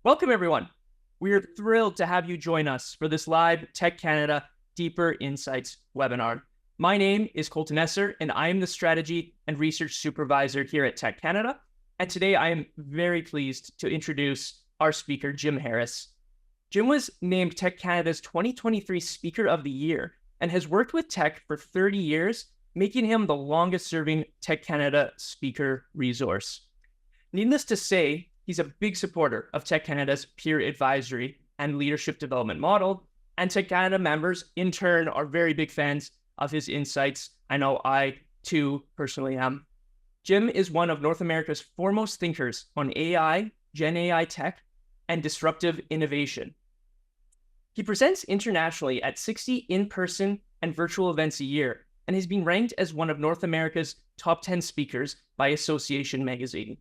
Welcome, everyone. We are thrilled to have you join us for this live Tech Canada Deeper Insights webinar. My name is Colton Esser, and I am the Strategy and Research Supervisor here at Tech Canada. And today I am very pleased to introduce our speaker, Jim Harris. Jim was named Tech Canada's 2023 Speaker of the Year and has worked with tech for 30 years, making him the longest-serving Tech Canada speaker resource. Needless to say, he's a big supporter of Tech Canada's peer advisory and leadership development model, and Tech Canada members, in turn, are very big fans of his insights. I know I, too, personally am. Jim is one of North America's foremost thinkers on AI, GenAI tech, and disruptive innovation. He presents internationally at 60 in-person and virtual events a year, and has been ranked as one of North America's top 10 speakers by Association magazine.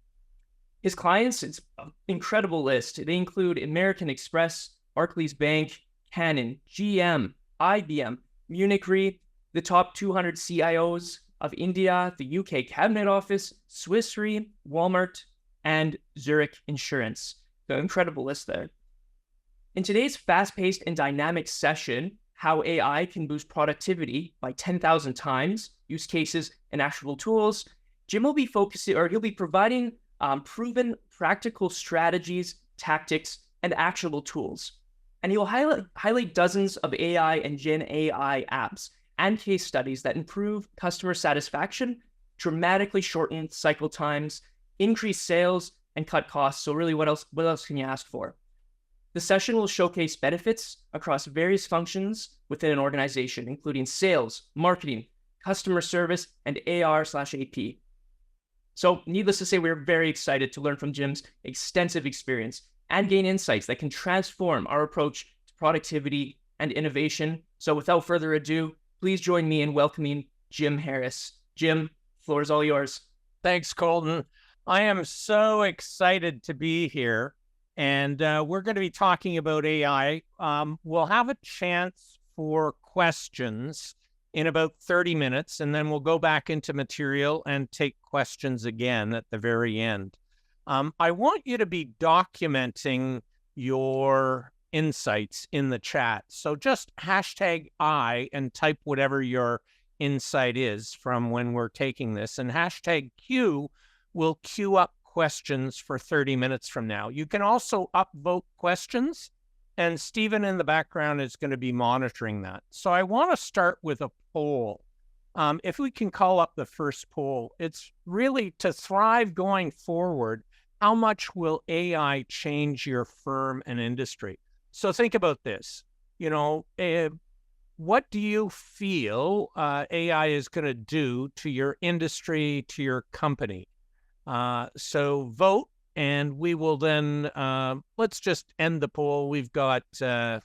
His clients, it's an incredible list. They include American Express, Barclays Bank, Canon, GM, IBM, Munich Re, the top 200 CIOs of India, the UK Cabinet Office, Swiss Re, Walmart, and Zurich Insurance. So incredible list there. In today's fast-paced and dynamic session, how AI can boost productivity by 10,000 times, use cases and actionable tools, Jim will be focusing, or he'll be providing proven practical strategies, tactics, and actionable tools. And he will highlight dozens of AI and Gen AI apps and case studies that improve customer satisfaction, dramatically shorten cycle times, increase sales, and cut costs. So really, what else can you ask for? The session will showcase benefits across various functions within an organization, including sales, marketing, customer service, and AR/AP. So needless to say, we're very excited to learn from Jim's extensive experience and gain insights that can transform our approach to productivity and innovation. So without further ado, please join me in welcoming Jim Harris. Jim, floor is all yours. Thanks, Colton. I am so excited to be here, and we're going to be talking about AI. We'll have a chance for questions in about 30 minutes, and then we'll go back into material and take questions again at the very end. I want you to be documenting your insights in the chat. So just hashtag I and type whatever your insight is from when we're taking this, and hashtag Q will queue up questions for 30 minutes from now. You can also upvote questions, and Stephen in the background is going to be monitoring that. So I want to start with a poll. If we can call up the first poll, it's really to thrive going forward. How much will AI change your firm and industry? So think about this. You know, what do you feel AI is going to do to your industry, to your company? So vote. And we will then, let's just end the poll. We've got a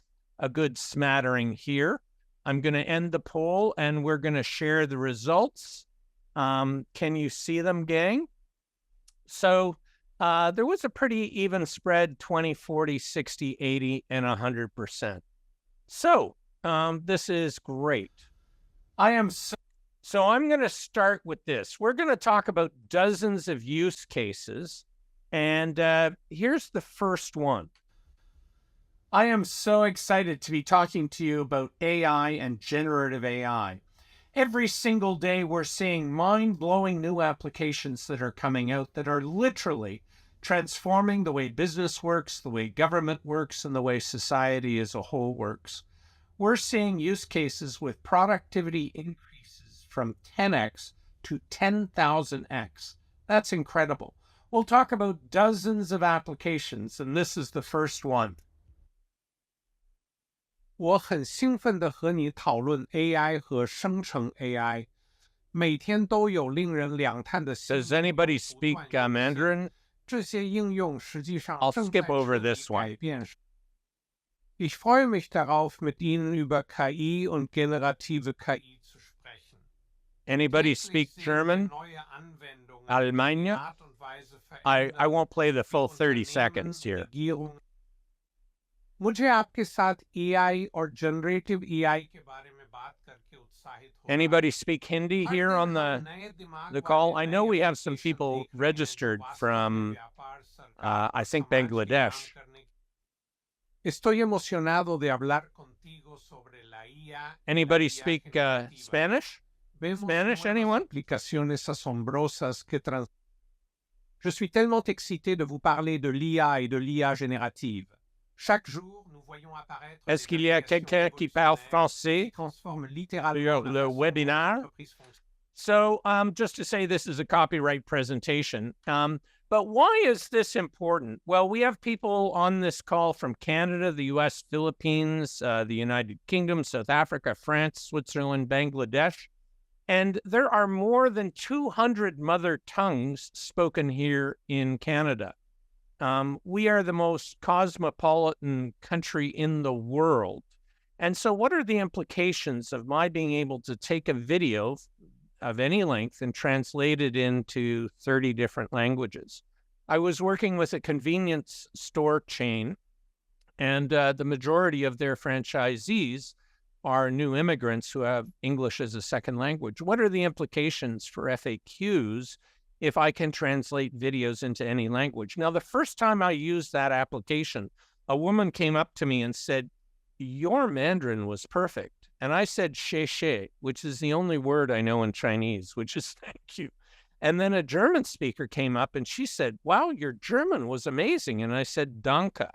good smattering here. I'm going to end the poll, and we're going to share the results. Can you see them, gang? So there was a pretty even spread, 20, 40, 60, 80, and 100%. So this is great. So I'm going to start with this. We're going to talk about dozens of use cases. And here's the first one. I am so excited to be talking to you about AI and generative AI. Every single day, we're seeing mind-blowing new applications that are coming out that are literally transforming the way business works, the way government works, and the way society as a whole works. We're seeing use cases with productivity increases from 10x to 10,000x. That's incredible. We'll talk about dozens of applications, and this is the first one. 我很兴奋地和你讨论 AI 和生成 AI，每天都有令人两叹的。Does anybody speak Mandarin? 这些应用实际上 I'll skip over this one. Ich freue mich darauf, mit Ihnen über KI und generative KI zu sprechen. Anybody speak German? Allemagne? I won't play the full 30 seconds here. मुझे आपके साथ AI और generative AI के बारे में बात करके उत्साहित हो. Anybody speak Hindi here on the call? I know we have some people registered from, I think, Bangladesh. Estoy emocionado de hablar contigo sobre la IA. Anybody speak Spanish? Vemos Spanish, nuevas anyone? aplicaciones asombrosas que Je suis tellement excité de vous parler de l'IA et de l'IA générative. Chaque jour, nous voyons apparaître Est-ce des qu'il y a applications quelqu'un qui parle révolutionnaires français qui transforment littéralement sur la le façon dont webinaire? l'entreprise fonctionne. So just to say, this is a copyright presentation. But why is this important? Well, we have people on this call from Canada, the US, Philippines, the United Kingdom, South Africa, France, Switzerland, Bangladesh. And there are more than 200 mother tongues spoken here in Canada. We are the most cosmopolitan country in the world. And so what are the implications of my being able to take a video of any length and translate it into 30 different languages? I was working with a convenience store chain, and the majority of their franchisees are new immigrants who have English as a second language. What are the implications for FAQs if I can translate videos into any language? Now, the first time I used that application, a woman came up to me and said, "Your Mandarin was perfect." And I said, "Xie xie," which is the only word I know in Chinese, which is thank you. And then a German speaker came up and she said, "Wow, your German was amazing." And I said, "Danke,"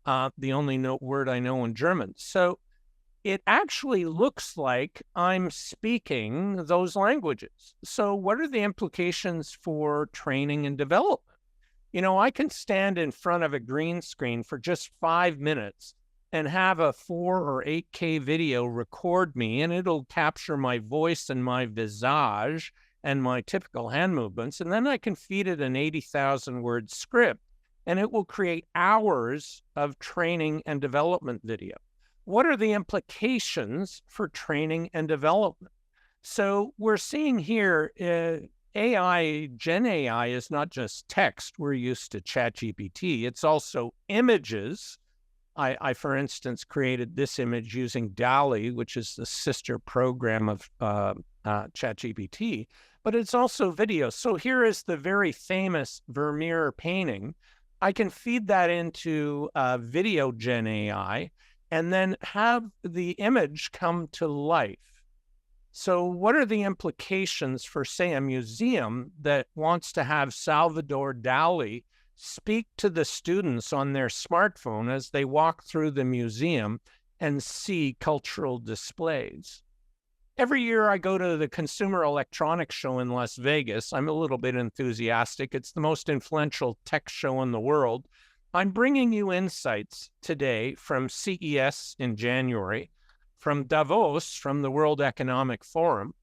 the only word I know in German. So it actually looks like I'm speaking those languages. So what are the implications for training and development? You know, I can stand in front of a green screen for just 5 minutes and have a 4 or 8K video record me, and it'll capture my voice and my visage and my typical hand movements. And then I can feed it an 80,000 word script, and it will create hours of training and development video. What are the implications for training and development? So we're seeing here, AI, GenAI is not just text. We're used to ChatGPT. It's also images. I, for instance, created this image using DALL-E, which is the sister program of ChatGPT, but it's also video. So here is the very famous Vermeer painting. I can feed that into video GenAI and then have the image come to life. So what are the implications for, say, a museum that wants to have Salvador Dali speak to the students on their smartphone as they walk through the museum and see cultural displays? Every year I go to the Consumer Electronics Show in Las Vegas. I'm a little bit enthusiastic. It's the most influential tech show in the world. I'm bringing you insights today from CES in January, from Davos, from the World Economic Forum,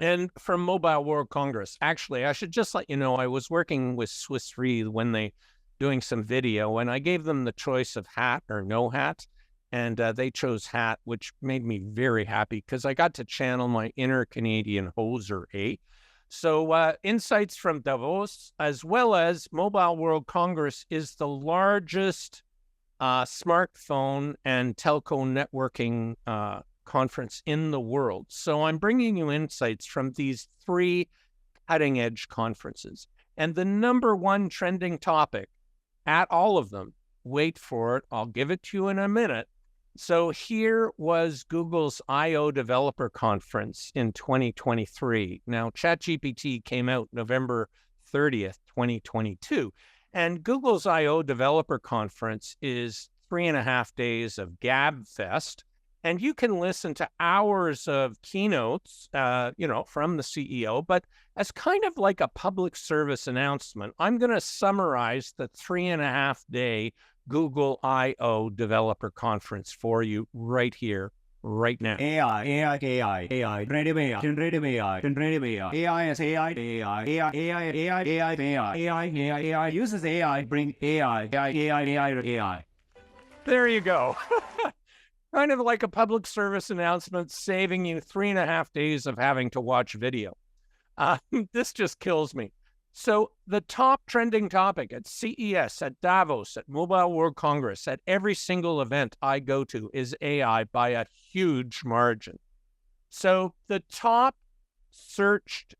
and from Mobile World Congress. Actually, I should just let you know, I was working with Swiss Re when they doing some video, and I gave them the choice of hat or no hat, and they chose hat, which made me very happy because I got to channel my inner Canadian hoser, eh? So insights from Davos, as well as Mobile World Congress, is the largest smartphone and telco networking conference in the world. So I'm bringing you insights from these 3 cutting-edge conferences. And the number one trending topic at all of them, wait for it, I'll give it to you in a minute. So here was Google's I/O Developer Conference in 2023. Now, ChatGPT came out November 30th, 2022. And Google's I/O Developer Conference is 3.5 days of Gab Fest. And you can listen to hours of keynotes, from the CEO. But as kind of like a public service announcement, I'm going to summarize the 3.5-day Google I/O Developer Conference for you right here, right now. AI, generative AI is AI uses AI, bring AI. There you go. Kind of like a public service announcement, saving you 3.5 days of having to watch video. This just kills me. So the top trending topic at CES, at Davos, at Mobile World Congress, at every single event I go to is AI by a huge margin. So the top searched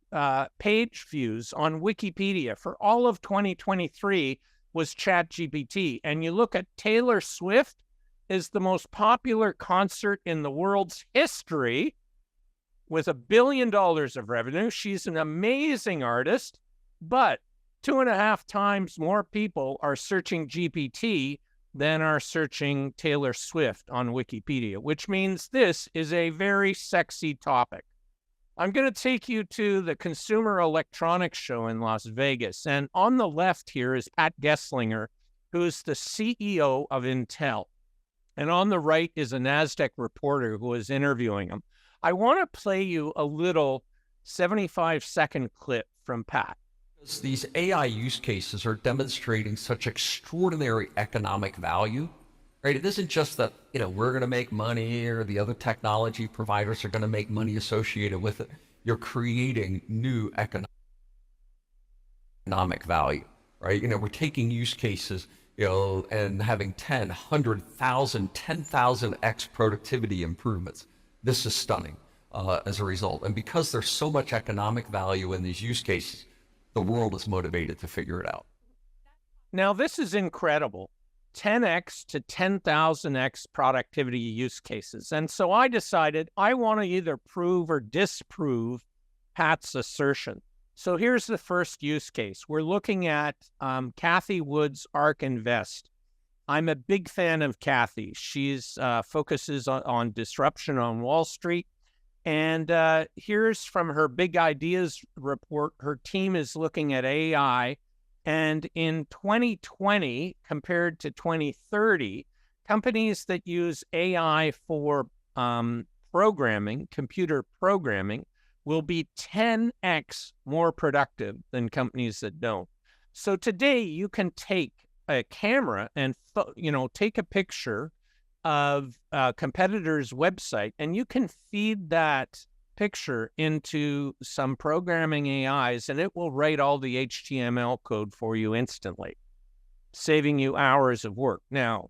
page views on Wikipedia for all of 2023 was ChatGPT. And you look at Taylor Swift, is the most popular concert in the world's history with $1 billion of revenue. She's an amazing artist, but 2.5 times more people are searching GPT than are searching Taylor Swift on Wikipedia, which means this is a very sexy topic. I'm going to take you to the Consumer Electronics Show in Las Vegas. And on the left here is Pat Gesslinger, who's the CEO of Intel. And on the right is a NASDAQ reporter who is interviewing him. I want to play you a little 75-second clip from Pat. These AI use cases are demonstrating such extraordinary economic value, right? It isn't just that, we're going to make money or the other technology providers are going to make money associated with it. You're creating new economic value, right? We're taking use cases, and having 10, 100,000, 10,000x productivity improvements. This is stunning as a result. And because there's so much economic value in these use cases, the world is motivated to figure it out. Now, this is incredible. 10x to 10,000x productivity use cases. And so I decided I want to either prove or disprove Pat's assertion. So here's the first use case. We're looking at Kathy Wood's ARK Invest. I'm a big fan of Kathy. She's focuses on disruption on Wall Street. And here's from her Big Ideas report. Her team is looking at AI. And in 2020, compared to 2030, companies that use AI for programming, computer programming, will be 10x more productive than companies that don't. So today you can take a camera and take a picture of a competitor's website, and you can feed that picture into some programming AIs, and it will write all the HTML code for you instantly, saving you hours of work. Now,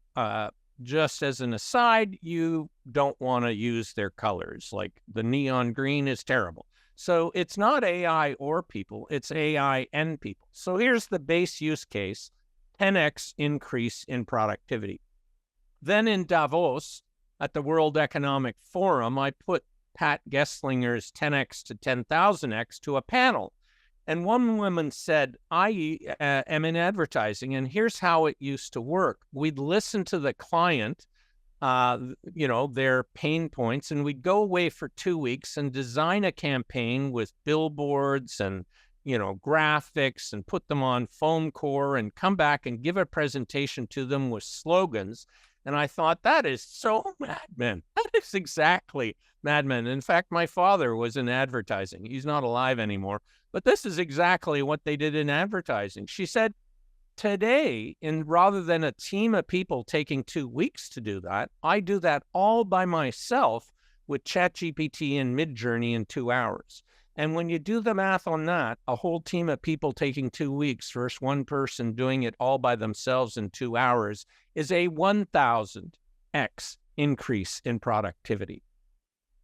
just as an aside, you don't want to use their colors. Like the neon green is terrible. So it's not AI or people, it's AI and people. So here's the base use case, 10x increase in productivity. Then in Davos, at the World Economic Forum, I put Pat Gesslinger's 10x to 10,000x to a panel. And one woman said, I am in advertising, and here's how it used to work. We'd listen to the client, their pain points, and we'd go away for 2 weeks and design a campaign with billboards and graphics and put them on foam core and come back and give a presentation to them with slogans. And I thought, that is so Mad Men. That is exactly Mad Men. In fact, my father was in advertising. He's not alive anymore. But this is exactly what they did in advertising. She said, today, rather than a team of people taking 2 weeks to do that, I do that all by myself with ChatGPT and Midjourney in 2 hours. And when you do the math on that, a whole team of people taking 2 weeks versus one person doing it all by themselves in 2 hours is a 1,000x increase in productivity.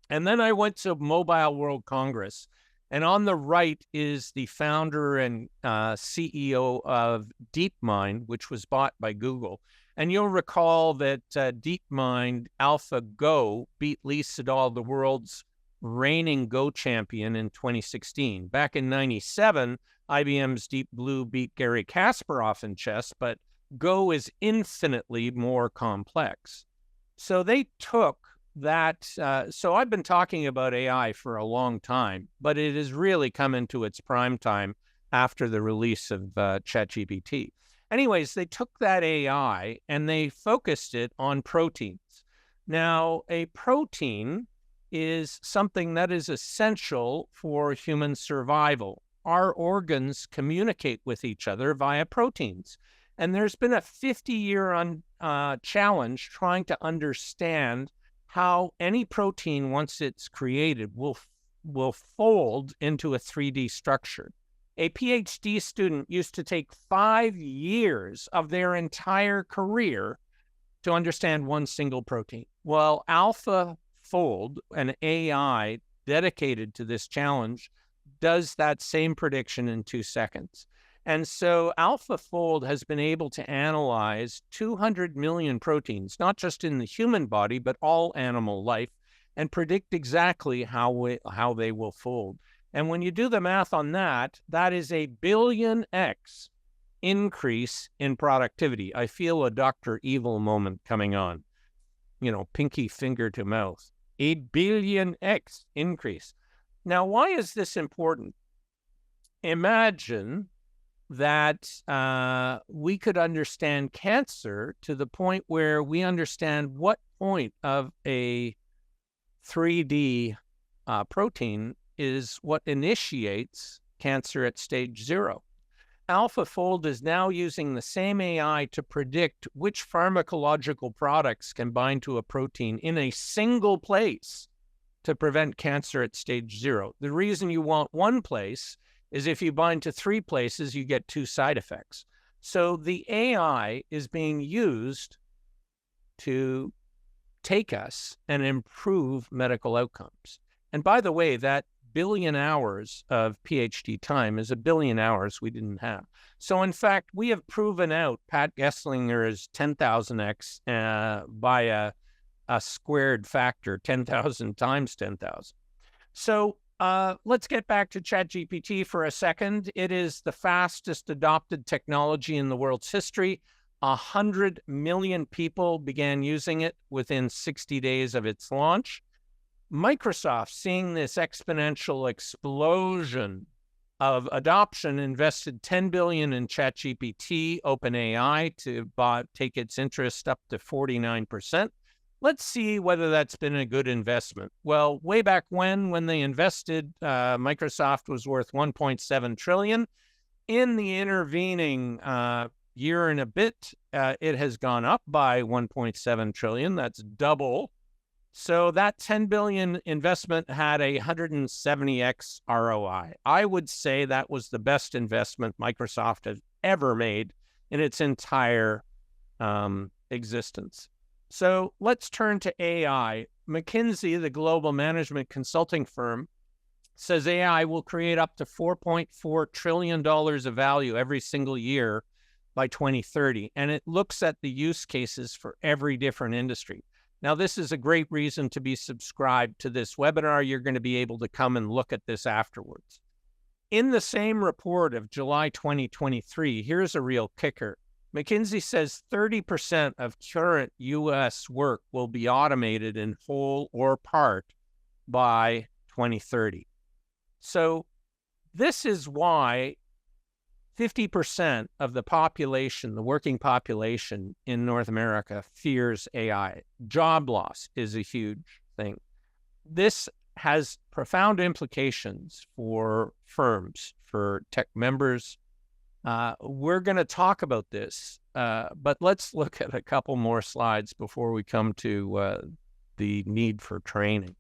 And then I went to Mobile World Congress, and on the right is the founder and CEO of DeepMind, which was bought by Google. And you'll recall that DeepMind AlphaGo beat Lee Sedol, the world's reigning Go champion, in 2016. Back in 97, IBM's Deep Blue beat Garry Kasparov in chess, but Go is infinitely more complex. So they took that. So I've been talking about AI for a long time, but it has really come into its prime time after the release of ChatGPT. Anyways, they took that AI and they focused it on proteins. Now, a protein is something that is essential for human survival. Our organs communicate with each other via proteins. And there's been a 50-year challenge trying to understand how any protein, once it's created, will fold into a 3D structure. A PhD student used to take 5 years of their entire career to understand one single protein. Well, AlphaFold, an AI dedicated to this challenge, does that same prediction in 2 seconds. And so AlphaFold has been able to analyze 200 million proteins, not just in the human body, but all animal life, and predict exactly how they will fold. And when you do the math on that, that is a billion X increase in productivity. I feel a Dr. Evil moment coming on, pinky finger to mouth. A billion X increase. Now, why is this important? Imagine that we could understand cancer to the point where we understand what point of a 3D protein is what initiates cancer at stage 0. AlphaFold is now using the same AI to predict which pharmacological products can bind to a protein in a single place to prevent cancer at stage 0. The reason you want one place is if you bind to 3 places, you get 2 side effects. So the AI is being used to take us and improve medical outcomes. And by the way, that billion hours of PhD time is a billion hours we didn't have. So in fact, we have proven out Pat Gesslinger's 10,000x by a squared factor, 10,000 times 10,000. So let's get back to ChatGPT for a second. It is the fastest adopted technology in the world's history. 100 million people began using it within 60 days of its launch. Microsoft, seeing this exponential explosion of adoption, invested $10 billion in ChatGPT, OpenAI, to take its interest up to 49%. Let's see whether that's been a good investment. Well, way back when they invested, Microsoft was worth $1.7 trillion. In the intervening year and a bit, it has gone up by $1.7 trillion. That's double. So that $10 billion investment had a 170x ROI. I would say that was the best investment Microsoft has ever made in its entire existence. So let's turn to AI. McKinsey, the global management consulting firm, says AI will create up to $4.4 trillion of value every single year by 2030. And it looks at the use cases for every different industry. Now, this is a great reason to be subscribed to this webinar. You're going to be able to come and look at this afterwards. In the same report of July 2023, here's a real kicker. McKinsey says 30% of current U.S. work will be automated in whole or part by 2030. So this is why 50% of the population, the working population in North America, fears AI. Job loss is a huge thing. This has profound implications for firms, for tech members. We're going to talk about this, but let's look at a couple more slides before we come to the need for training.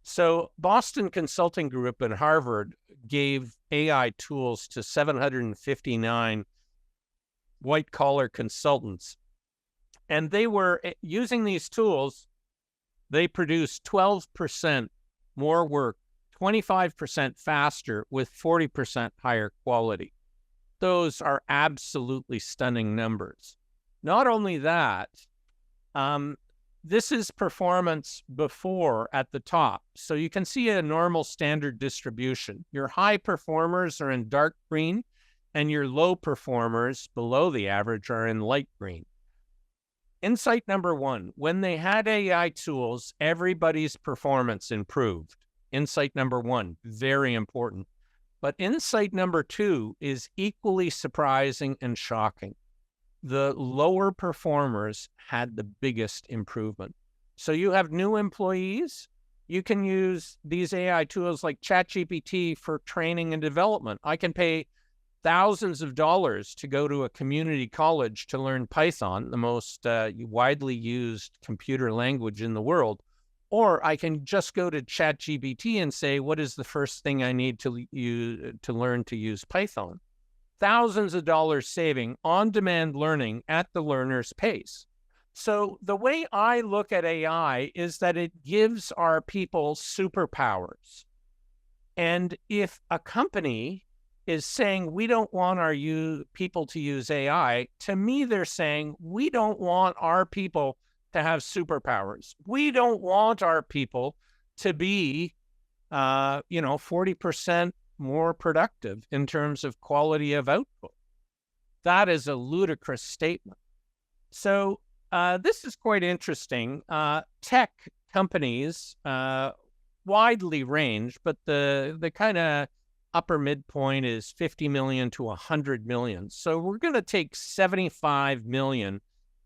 So Boston Consulting Group and Harvard gave AI tools to 759 white-collar consultants. And they were using these tools, they produced 12% more work, 25% faster with 40% higher quality. Those are absolutely stunning numbers. Not only that, this is performance before at the top. So you can see a normal standard distribution. Your high performers are in dark green, and your low performers below the average are in light green. Insight number 1, when they had AI tools, everybody's performance improved. Insight number 1, very important. But insight number 2 is equally surprising and shocking. The lower performers had the biggest improvement. So you have new employees, you can use these AI tools like ChatGPT for training and development. I can pay thousands of dollars to go to a community college to learn Python, the most widely used computer language in the world. Or I can just go to ChatGPT and say, what is the first thing I need to learn to use Python? Thousands of dollars saving on-demand learning at the learner's pace. So the way I look at AI is that it gives our people superpowers. And if a company is saying we don't want our people to use AI. To me, they're saying we don't want our people to have superpowers. We don't want our people to be, 40% more productive in terms of quality of output. That is a ludicrous statement. So this is quite interesting. Tech companies, widely ranged, but the kind of upper midpoint is 50 million to 100 million. So we're going to take 75 million,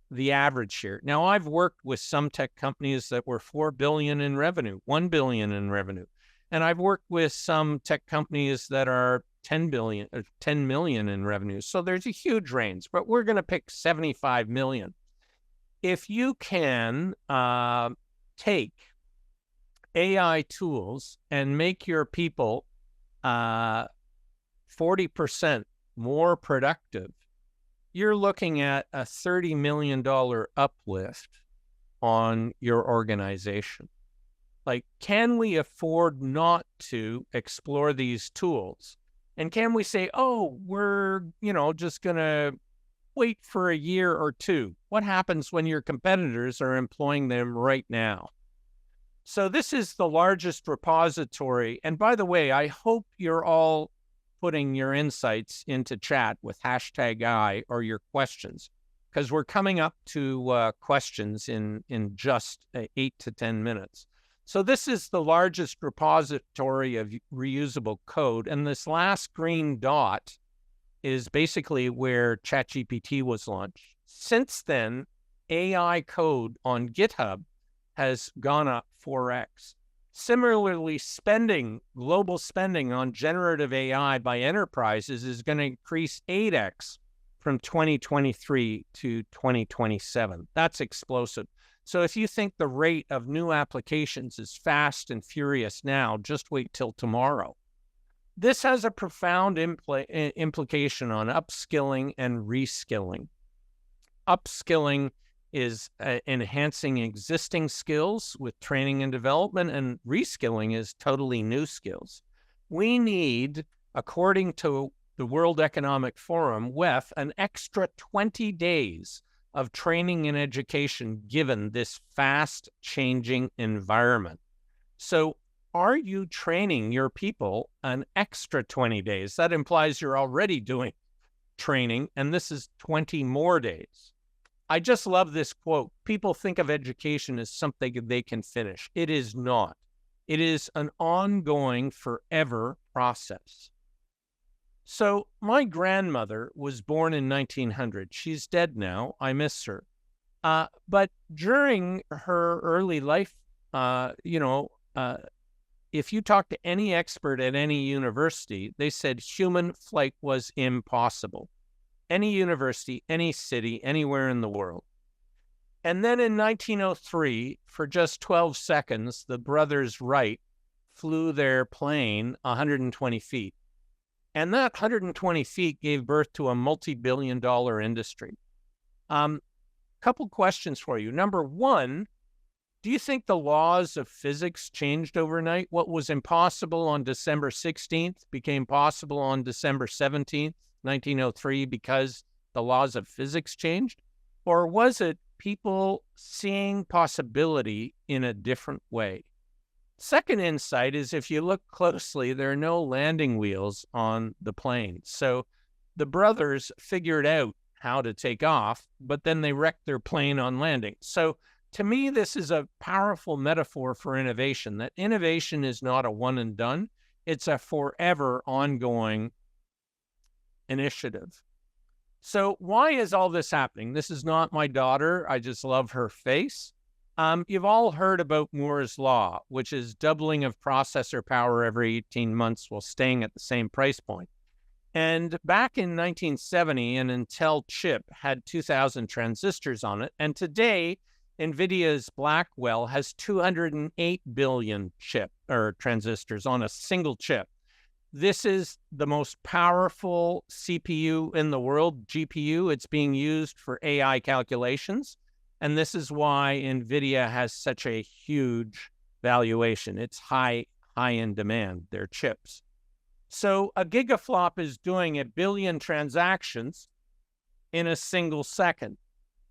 the average here. Now, I've worked with some tech companies that were 4 billion in revenue, 1 billion in revenue. And I've worked with some tech companies that are 10 million in revenue. So there's a huge range, but we're going to pick 75 million. If you can take AI tools and make your people 40% more productive, you're looking at a $30 million uplift on your organization. Like, can we afford not to explore these tools? And can we say, oh, we're, just going to wait for a year or two? What happens when your competitors are employing them right now? So this is the largest repository. And by the way, I hope you're all putting your insights into chat with #I or your questions, because we're coming up to questions in just 8 to 10 minutes. So this is the largest repository of reusable code. And this last green dot is basically where ChatGPT was launched. Since then, AI code on GitHub has gone up 4x. Similarly, global spending on generative AI by enterprises is going to increase 8x from 2023 to 2027. That's explosive. So if you think the rate of new applications is fast and furious now, just wait till tomorrow. This has a profound implication on upskilling and reskilling. Upskilling is enhancing existing skills with training and development, and reskilling is totally new skills. We need, according to the World Economic Forum, WEF, an extra 20 days of training and education given this fast-changing environment. So are you training your people an extra 20 days? That implies you're already doing training, and this is 20 more days. I just love this quote. People think of education as something they can finish. It is not. It is an ongoing, forever process. So my grandmother was born in 1900. She's dead now. I miss her. But during her early life, if you talk to any expert at any university, they said human flight was impossible. Any university, any city, anywhere in the world. And then in 1903, for just 12 seconds, the brothers Wright flew their plane 120 feet. And that 120 feet gave birth to a multi-billion-dollar industry. Couple questions for you. Number one, do you think the laws of physics changed overnight? What was impossible on December 16th became possible on December 17th, 1903, because the laws of physics changed? Or was it people seeing possibility in a different way? Second insight is, if you look closely, there are no landing wheels on the plane. So the brothers figured out how to take off, but then they wrecked their plane on landing. So to me, this is a powerful metaphor for innovation, that innovation is not a one and done. It's a forever ongoing initiative. So why is all this happening? This is not my daughter. I just love her face. You've all heard about Moore's Law, which is doubling of processor power every 18 months while staying at the same price point. And back in 1970, an Intel chip had 2,000 transistors on it. And today, NVIDIA's Blackwell has 208 billion transistors on a single chip. This is the most powerful CPU in the world, GPU. It's being used for AI calculations. And this is why NVIDIA has such a huge valuation. It's high in demand, their chips. So a gigaflop is doing 1 billion transactions in a single second.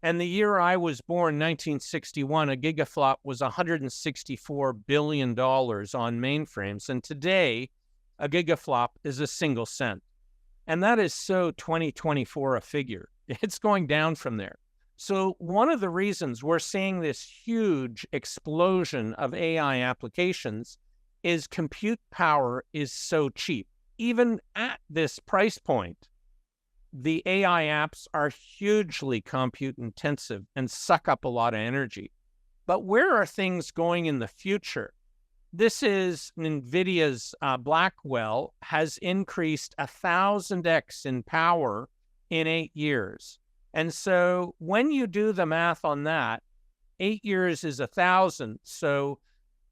And the year I was born, 1961, a gigaflop was $164 billion on mainframes. And today, a gigaflop is a single cent. And that is so 2024 a figure. It's going down from there. So one of the reasons we're seeing this huge explosion of AI applications is compute power is so cheap. Even at this price point, the AI apps are hugely compute intensive and suck up a lot of energy. But where are things going in the future? This is NVIDIA's Blackwell has increased 1,000x in power in 8 years. And so when you do the math on that, 8 years is 1,000. So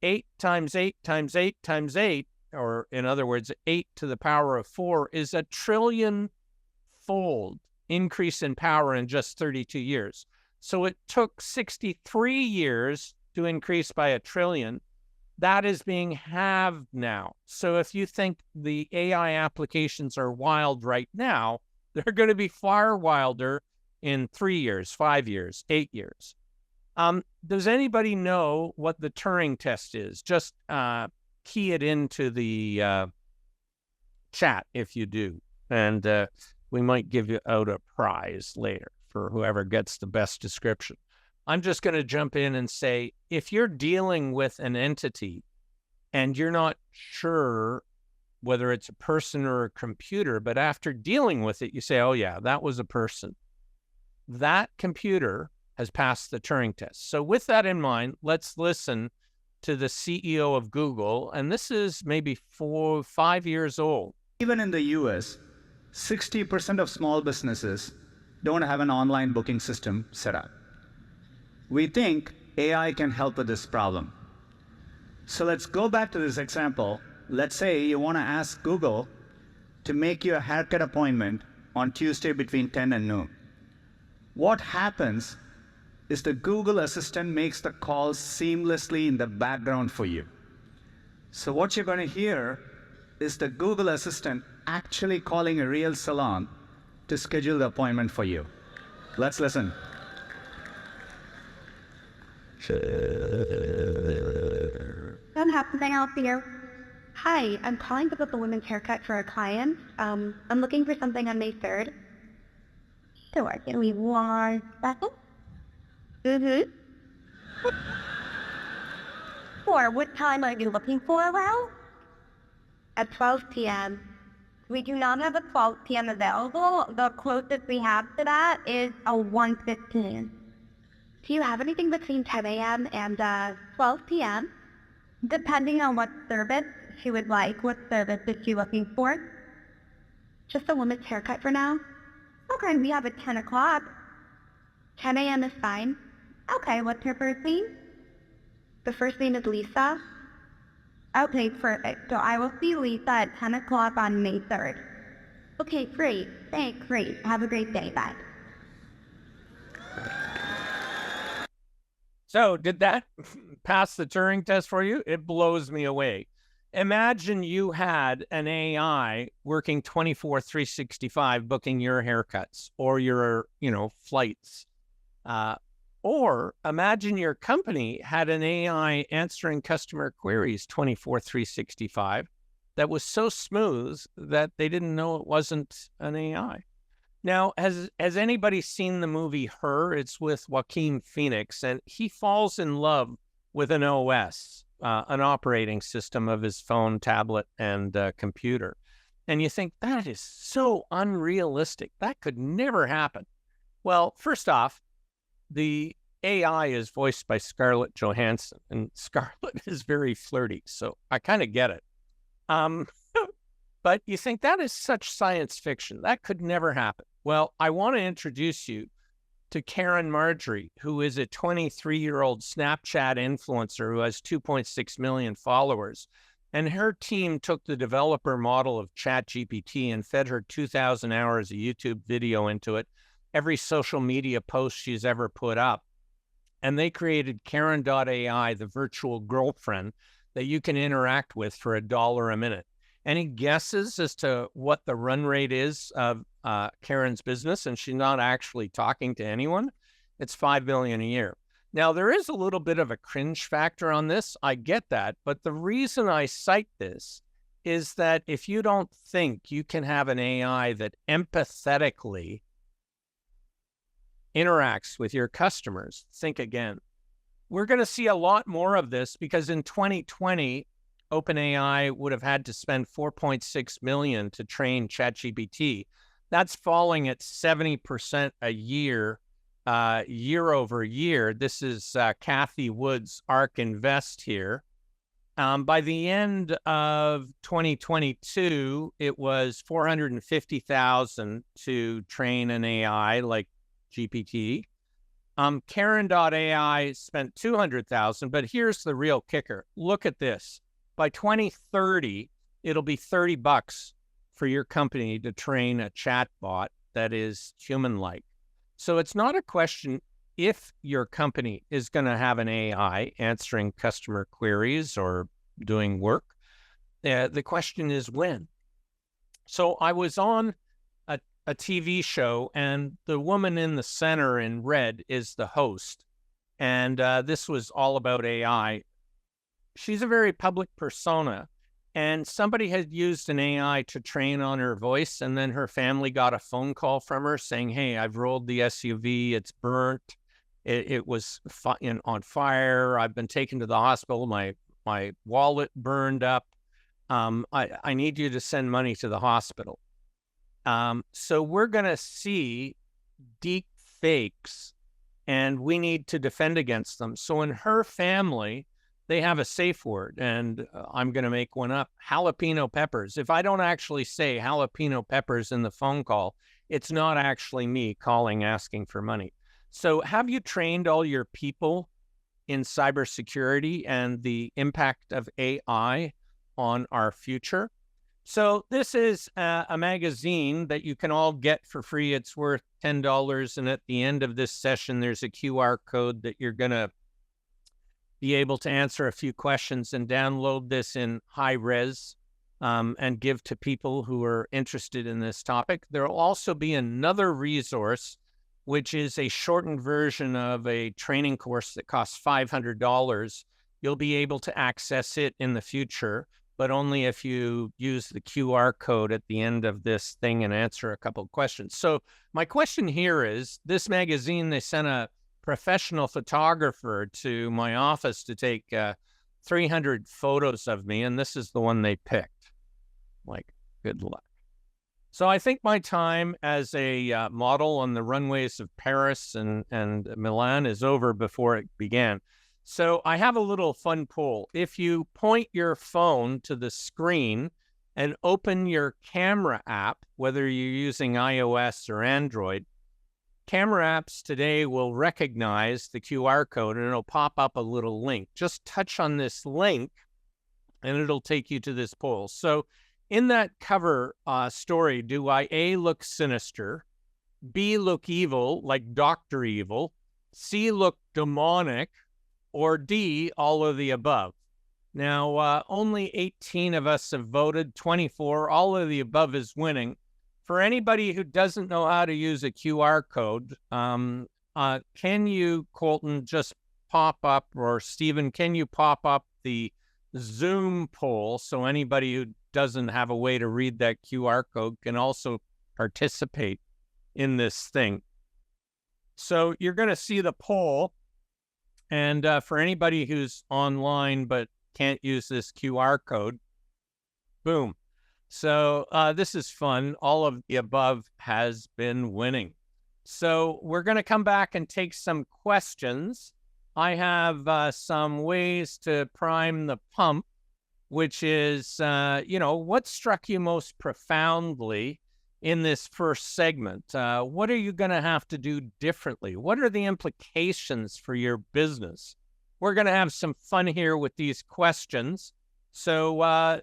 8 times 8 times 8 times 8, or in other words, 8 to the power of 4 is 1 trillion-fold increase in power in just 32 years. So it took 63 years to increase by 1 trillion. That is being halved now. So if you think the AI applications are wild right now, they're going to be far wilder in 3 years, 5 years, 8 years. Does anybody know what the Turing test is? Just key it into the chat if you do. And we might give you out a prize later for whoever gets the best description. I'm just going to jump in and say, if you're dealing with an entity and you're not sure whether it's a person or a computer, but after dealing with it, you say, oh yeah, that was a person. That computer has passed the Turing test. So with that in mind, let's listen to the CEO of Google. And this is maybe 4 or 5 years old. Even in the US, 60% of small businesses don't have an online booking system set up. We think AI can help with this problem. So let's go back to this example. Let's say you want to ask Google to make you a haircut appointment on Tuesday between 10 and noon. What happens is the Google Assistant makes the calls seamlessly in the background for you. So what you're going to hear is the Google Assistant actually calling a real salon to schedule the appointment for you. Let's listen. How can I help you? Hi, I'm calling to book a women's haircut for a client. I'm looking for something on May 3rd. Sure, give me 1 second. Sure, what time are you looking for around? At 12 p.m. We do not have a 12 p.m. available. The closest we have to that is a 1:15. Do you have anything between 10 a.m. and 12 p.m.? Depending on what service she would like. What service is she looking for? Just a woman's haircut for now? Okay, we have at 10 o'clock. 10 a.m. is fine. Okay, what's her first name? The first name is Lisa. Okay, perfect. So I will see Lisa at 10 o'clock on May 3rd. Okay, great. Thanks, great. Have a great day. Bye. So did that pass the Turing test for you? It blows me away. Imagine you had an AI working 24/365, booking your haircuts or your, flights. Or imagine your company had an AI answering customer queries 24/365 that was so smooth that they didn't know it wasn't an AI. Now, has anybody seen the movie Her? It's with Joaquin Phoenix, and he falls in love with an OS, an operating system of his phone, tablet, and computer. And you think, that is so unrealistic. That could never happen. Well, first off, the AI is voiced by Scarlett Johansson, and Scarlett is very flirty, so I kind of get it. But you think that is such science fiction. That could never happen. Well, I want to introduce you to Karen Marjorie, who is a 23-year-old Snapchat influencer who has 2.6 million followers. And her team took the developer model of ChatGPT and fed her 2,000 hours of YouTube video into it, every social media post she's ever put up. And they created Karen.ai, the virtual girlfriend that you can interact with for $1 a minute. Any guesses as to what the run rate is of Karen's business? And she's not actually talking to anyone. It's $5 million a year. Now, there is a little bit of a cringe factor on this. I get that. But the reason I cite this is that if you don't think you can have an AI that empathetically interacts with your customers, think again. We're going to see a lot more of this because in 2020, OpenAI would have had to spend $4.6 million to train ChatGPT. That's falling at 70% a year, year over year. This is Kathy Wood's ARK Invest here. By the end of 2022, it was $450,000 to train an AI like GPT. Karen.ai spent $200,000, but here's the real kicker. Look at this. By 2030, it'll be $30 for your company to train a chatbot that is human-like. So it's not a question if your company is going to have an AI answering customer queries or doing work. The question is when. So I was on a TV show, and the woman in the center in red is the host. And this was all about AI. She's a very public persona, and somebody had used an AI to train on her voice, and then her family got a phone call from her saying, hey, I've rolled the SUV, it's burnt, it was on fire, I've been taken to the hospital, my wallet burned up, I need you to send money to the hospital. So we're going to see deep fakes, and we need to defend against them. So in her family, they have a safe word, and I'm going to make one up, jalapeno peppers. If I don't actually say jalapeno peppers in the phone call, it's not actually me calling asking for money. So have you trained all your people in cybersecurity and the impact of AI on our future? So this is a magazine that you can all get for free. It's worth $10. And at the end of this session, there's a QR code that you're going to be able to answer a few questions and download this in high res and give to people who are interested in this topic. There will also be another resource, which is a shortened version of a training course that costs $500. You'll be able to access it in the future, but only if you use the QR code at the end of this thing and answer a couple of questions. So my question here is, this magazine, they sent a professional photographer to my office to take 300 photos of me, and this is the one they picked. Like, good luck. So I think my time as a model on the runways of Paris and Milan is over before it began. So I have a little fun poll. If you point your phone to the screen and open your camera app, whether you're using iOS or Android, camera apps today will recognize the QR code and it'll pop up a little link. Just touch on this link and it'll take you to this poll. So in that cover story, do I A, look sinister, B, look evil, like Dr. Evil, C, look demonic, or D, all of the above? Now, only 18 of us have voted, 24, all of the above is winning. For anybody who doesn't know how to use a QR code, can you, Colton, just pop up, or Stephen, can you pop up the Zoom poll so anybody who doesn't have a way to read that QR code can also participate in this thing? So you're going to see the poll. And for anybody who's online but can't use this QR code, boom. So this is fun. All of the above has been winning. So we're going to come back and take some questions. I have some ways to prime the pump, which is, what struck you most profoundly in this first segment? What are you going to have to do differently? What are the implications for your business? We're going to have some fun here with these questions. So,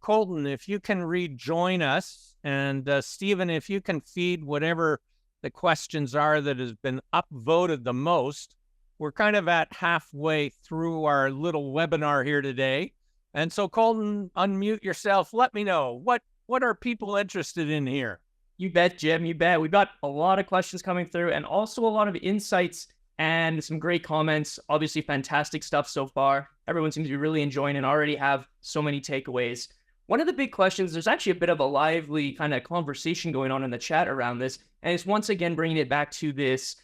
Colton, if you can rejoin us, and Stephen, if you can feed whatever the questions are that has been upvoted the most. We're kind of at halfway through our little webinar here today. And so, Colton, unmute yourself. Let me know what are people interested in here? You bet, Jim. You bet. We've got a lot of questions coming through and also a lot of insights and some great comments. Obviously, fantastic stuff so far. Everyone seems to be really enjoying and already have so many takeaways. One of the big questions, there's actually a bit of a lively kind of conversation going on in the chat around this. And it's once again bringing it back to this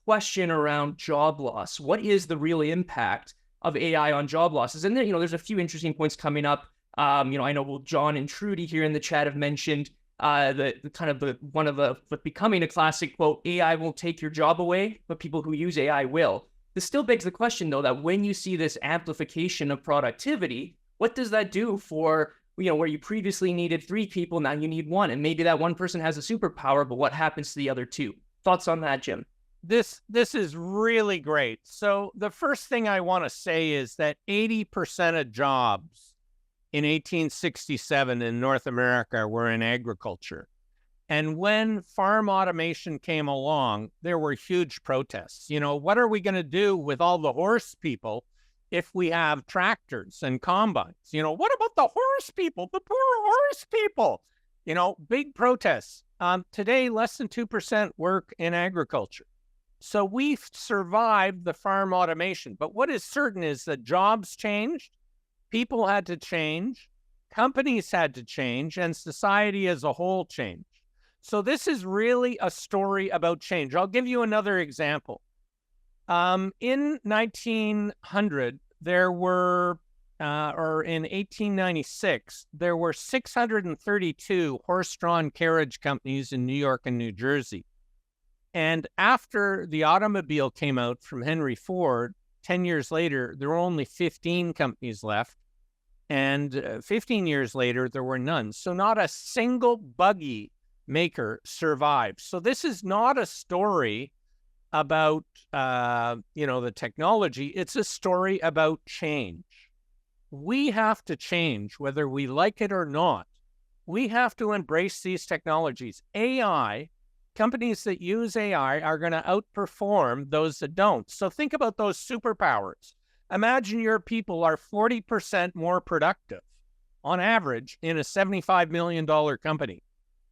question around job loss. What is the real impact of AI on job losses? And then, there's a few interesting points coming up. I know John and Trudy here in the chat have mentioned the becoming a classic quote, AI won't take your job away, but people who use AI will. This still begs the question, though, that when you see this amplification of productivity, what does that do for, where you previously needed 3 people, now you need 1, and maybe that one person has a superpower, but what happens to the other 2? Thoughts on that, Jim? This is really great. So the first thing I want to say is that 80% of jobs in 1867 in North America were in agriculture. And when farm automation came along, there were huge protests. What are we going to do with all the horse people if we have tractors and combines? What about the horse people, the poor horse people? Big protests. Today, less than 2% work in agriculture. So we've survived the farm automation. But what is certain is that jobs changed, people had to change, companies had to change, and society as a whole changed. So this is really a story about change. I'll give you another example. In 1900, there were, or in 1896, there were 632 horse-drawn carriage companies in New York and New Jersey. And after the automobile came out from Henry Ford, 10 years later, there were only 15 companies left. And 15 years later, there were none. So not a single buggy maker survived. So this is not a story about, the technology. It's a story about change. We have to change, whether we like it or not. We have to embrace these technologies. AI, companies that use AI are going to outperform those that don't. So think about those superpowers. Imagine your people are 40% more productive on average in a $75 million company.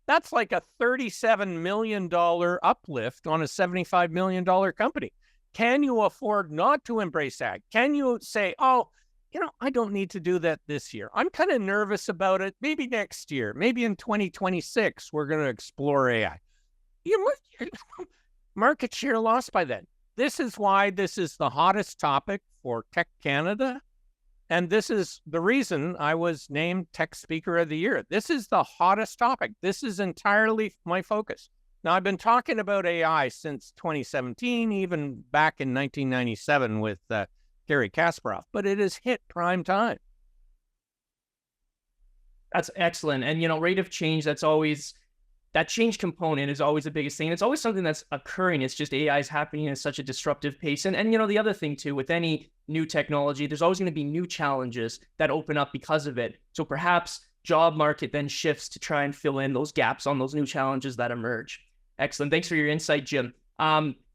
That's like a $37 million uplift on a $75 million company. Can you afford not to embrace that? Can you say, I don't need to do that this year. I'm kind of nervous about it. Maybe next year, maybe in 2026, we're going to explore AI. Market share lost by then. This is why this is the hottest topic for Tech Canada. And this is the reason I was named Tech Speaker of the Year. This is the hottest topic. This is entirely my focus. Now, I've been talking about AI since 2017, even back in 1997 with Gary Kasparov, but it has hit prime time. That's excellent. And, rate of change, that change component is always the biggest thing. It's always something that's occurring. It's just AI is happening at such a disruptive pace. And the other thing too, with any new technology, there's always going to be new challenges that open up because of it. So perhaps job market then shifts to try and fill in those gaps on those new challenges that emerge. Excellent. Thanks for your insight, Jim.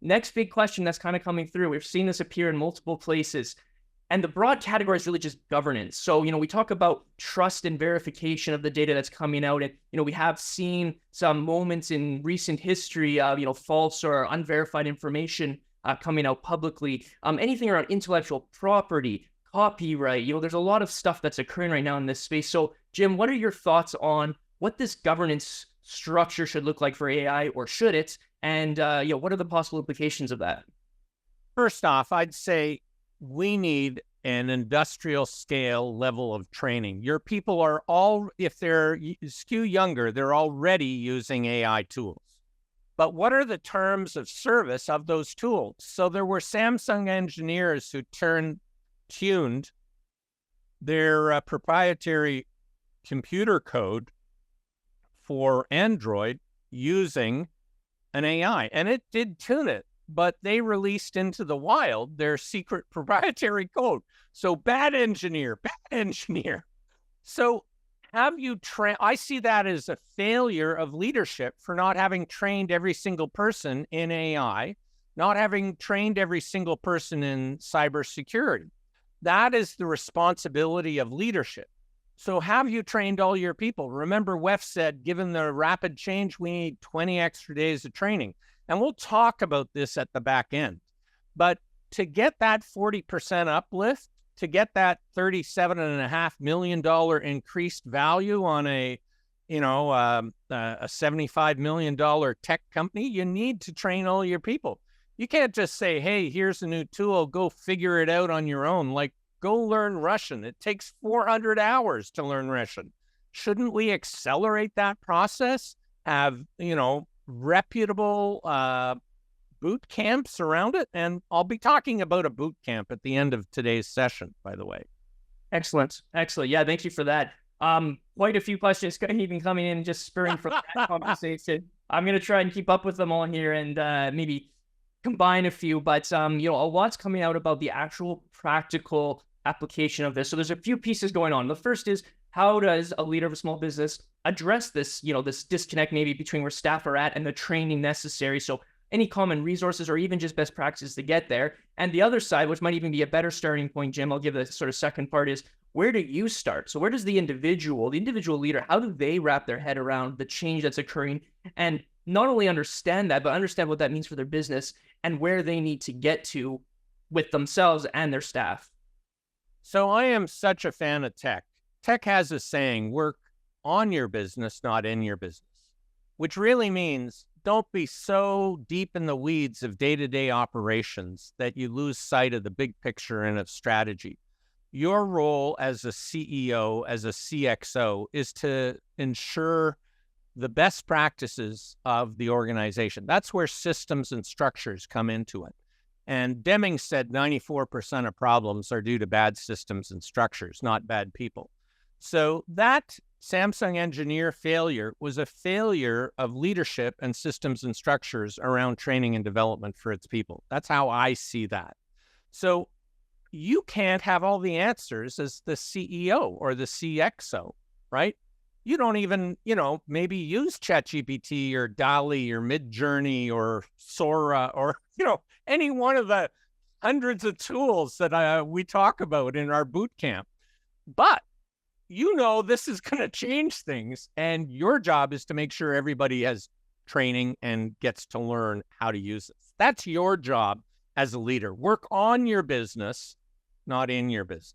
Next big question that's kind of coming through. We've seen this appear in multiple places. And the broad category is really just governance. So, we talk about trust and verification of the data that's coming out. And, we have seen some moments in recent history of, false or unverified information coming out publicly. Anything around intellectual property, copyright, there's a lot of stuff that's occurring right now in this space. So, Jim, what are your thoughts on what this governance structure should look like for AI, or should it? And, what are the possible implications of that? First off, I'd say we need an industrial scale level of training. Your people are if they're skew younger, they're already using AI tools. But what are the terms of service of those tools? So there were Samsung engineers who tuned their proprietary computer code for Android using an AI, and it did tune it. But they released into the wild their secret proprietary code. So bad engineer. So have you I see that as a failure of leadership for not having trained every single person in AI, not having trained every single person in cybersecurity. that is the responsibility of leadership. So have you trained all your people? Remember, Wef said, given the rapid change, we need 20 extra days of training. And we'll talk about this at the back end. But to get that 40% uplift, to get that $37.5 million increased value on a $75 million tech company, you need to train all your people. You can't just say, hey, here's a new tool, go figure it out on your own. Like, go learn Russian. It takes 400 hours to learn Russian. Shouldn't we accelerate that process? Have, reputable boot camps around it? And I'll be talking about a boot camp at the end of today's session, by the way. Excellent. Yeah, thank you for that. Quite a few questions even coming in, just spurring from that conversation. I'm going to try and keep up with them all here and maybe combine a few, but a lot's coming out about the actual practical application of this. So there's a few pieces going on. The first is, how does a leader of a small business address this, this disconnect maybe between where staff are at and the training necessary? So any common resources or even just best practices to get there. And the other side, which might even be a better starting point, Jim, I'll give the sort of second part, is where do you start? So where does the individual leader, how do they wrap their head around the change that's occurring and not only understand that, but understand what that means for their business and where they need to get to with themselves and their staff? So I am such a fan of tech. Tech has a saying, work on your business, not in your business, which really means don't be so deep in the weeds of day-to-day operations that you lose sight of the big picture and of strategy. Your role as a CEO, as a CXO, is to ensure the best practices of the organization. That's where systems and structures come into it. And Deming said 94% of problems are due to bad systems and structures, not bad people. So that Samsung engineer failure was a failure of leadership and systems and structures around training and development for its people. That's how I see that. So you can't have all the answers as the CEO or the CXO, right? You don't even, maybe use ChatGPT or DALL-E or Midjourney or Sora or, any one of the hundreds of tools that we talk about in our boot camp. But this is going to change things, and your job is to make sure everybody has training and gets to learn how to use it. That's your job as a leader. Work on your business, not in your business.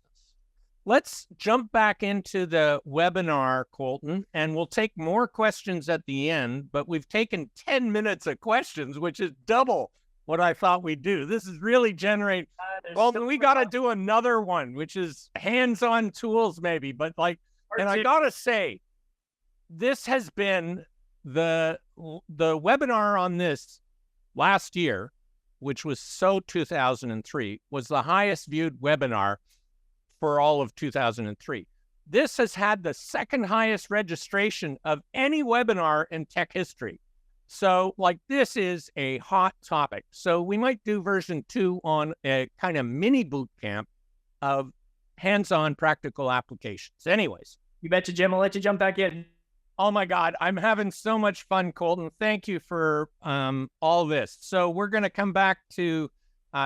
Let's jump back into the webinar, Colton, and we'll take more questions at the end, but we've taken 10 minutes of questions, which is double what I thought we'd do. This is really generating. Well, we got to do another one, which is hands-on tools maybe, but and I got to say, this has been the webinar on this last year, which was 2003, was the highest viewed webinar for all of 2003. This has had the second highest registration of any webinar in tech history. So this is a hot topic. So we might do version 2 on a kind of mini boot camp of hands-on practical applications. Anyways. You betcha, Jim. I'll let you jump back in. Oh my God, I'm having so much fun, Colton. Thank you for all this. So we're going to come back to